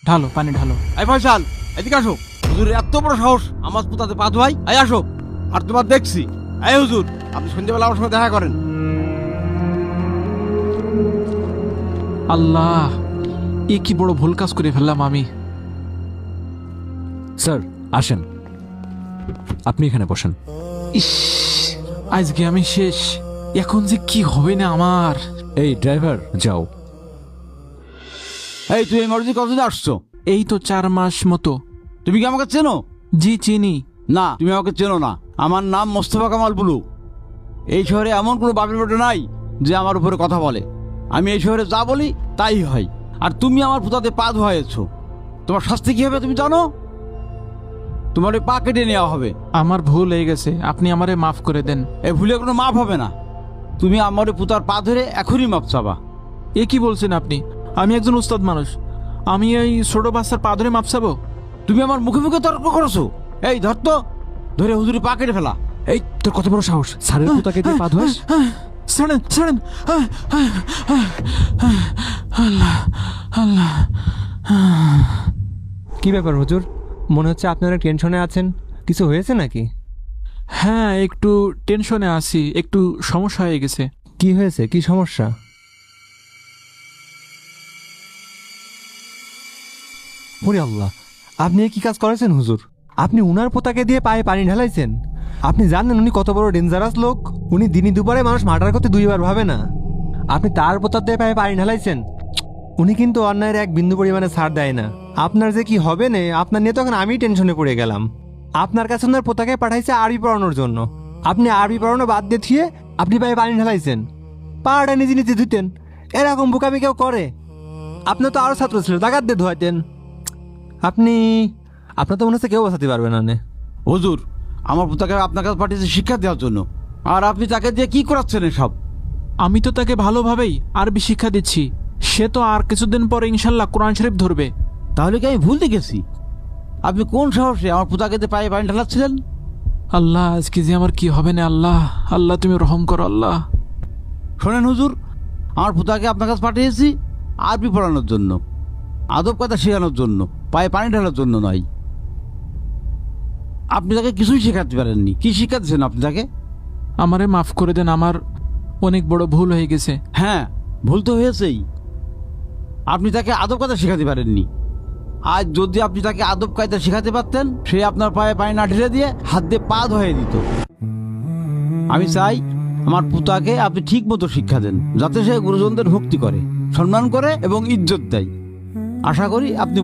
ঢালো, পানি ঢালো। এই ফয়সাল, এদিকে আসো। হুজুরের এত বড় সাহস আমার পুতাতে পা ধোয়াই। এই আসো। আর তোমার দেখছি। এই হুজুর, আপনি সন্ধ্যেবেলা আমার সঙ্গে দেখা করেন। আল্লাহ, এ কি বড় ভুল কাজ করে ফেললাম আমি। স্যার আসেন, আপনি এখানে বসেন। ইস, আজকে আমি শেষ। এখন যে কি হবে না আমার। এই ড্রাইভার যাও। এই তুই এই মসজিদে কতদিন আসছো? এই তো 4 মাস মতো। তুমি কি আমাকে চেনো? জি চিনি। না, তুমি আমাকে চেনো না। আমার নাম মোস্তফা কামাল বুলু। এই শহরে এমন কোনো বাপের বেটা নাই যে আমার উপরে কথা বলে। আমি এই শহরে যা বলি তাই হয়। আর তুমি আমার পুতাতে পা ধোয়াইছো, তোমার শাস্তি কি হবে তুমি জানো? তোমার ওই পা কেটে নেওয়া হবে। আমার ভুল হয়ে গেছে, আপনি আমারে মাফ করে দেন। এই ভুলে কোনো মাপ হবে না। তুমি আমার ওই পুতার পা ধরে এখনই মাপ চাবা। এ কি বলছেন আপনি? আমি একজন উস্তাদ মানুষ, আমি এই ছোট বাচ্চার পা ধরে মাপ চাবো? তুমি আমার মুখে মুখে তর্ক করেছো। এই ধর তো, ধরে হুজুরি পা কেটে ফেলা। এই তোর কত বড় সাহস, স্যারের পুতাকে দিয়ে পা ধোয়াস? ছাড়েন, ছাড়েন। আল্লাহ, আল্লাহ। কি ব্যাপার হুজুর, মনে হচ্ছে আপনারা টেনশনে আছেন, কিছু হয়েছে নাকি? হ্যাঁ, একটু টেনশনে আছি, একটু সমস্যা হয়ে গেছে। কি হয়েছে, কি সমস্যা? ওরে আল্লাহ, আপনি এ কি কাজ করেছেন হুজুর? আপনি উনার পোতাকে দিয়ে পায়ে পানি ঢালাইছেন। আপনি জানেন উনি কত বড় ডেঞ্জারাস লোক? উনি দিনই দুপুরে মানুষ মার্ডার করতে 2বার ভাবে না। আপনি তার পোতার দিয়ে পায়ে পানি ঢালাইছেন। উনি কিন্তু অন্যায়ের এক বিন্দু পরিমাণে ছাড় দেয় না। আপনার যে কি হবে না, আপনার নিয়ে তখন আমি টেনশনে পড়ে গেলাম। আপনার কাছে ওনার পোতাকে পাঠাইছে আরবি পড়ানোর জন্য। আপনি আরবি পড়ানো বাদ দিয়ে থিয়ে আপনি পায়ে পানি ঢালাইছেন। পাড়াটা নিজে নিজে ধুতেন। এরকম বোকামি কেউ করে? আপনার তো আরও ছাত্র ছিল, দাগাত দিয়ে ধোয়াইতেন। আপনার তো মনে হচ্ছে কেউ বাঁচাতে পারবে না। হুজুর, আমার পুতাকে আপনার কাছে পাঠিয়েছে শিক্ষা দেওয়ার জন্য, আর আপনি তাকে দিয়ে কি করাচ্ছেন এসব? আমি তো তাকে ভালোভাবেই আরবি শিক্ষা দিচ্ছি। সে তো আর কিছুদিন পরে ইনশাল্লাহ কোরআন শরীফ ধরবে। তাহলে কি আমি ভুল দেখেছি? আপনি কোন সাহসে আমার পুতাকে দিয়ে পায়ে পানি ঢালাচ্ছিলেন? আল্লাহ, আজকে যে আমার কি হবে না। আল্লাহ, আল্লাহ তুমি রহম করো আল্লাহ। শোনেন হুজুর, আমার পুতাকে আপনার কাছে পাঠিয়েছি আরবি পড়ানোর জন্য, আদব কথা শেখানোর জন্য, পায়ে পানি ঢালার জন্য নয়। আপনি তাকে কিছুই শেখাতে পারেননি। কি শিখাচ্ছেন আপনি তাকে? আমারে মাফ করে দেন, আমার অনেক বড় ভুল হয়ে গেছে। হ্যাঁ, ভুল তো হয়েছেই। আপনি তাকে আদব কায়দা শেখাতে পারেননি। আজ যদি আপনি তাকে আদব কায়দা শেখাতে পারতেন, সে আপনার পায়ে পানি না ঢেলে দিয়ে হাত দিয়ে পা ধুয়ে দিত। আমি চাই আমার পুতাকে আপনি ঠিক মতো শিক্ষা দেন, যাতে সে গুরুজনদের ভক্তি করে, সম্মান করে এবং ইজ্জত দেয়। আশা করি আপনি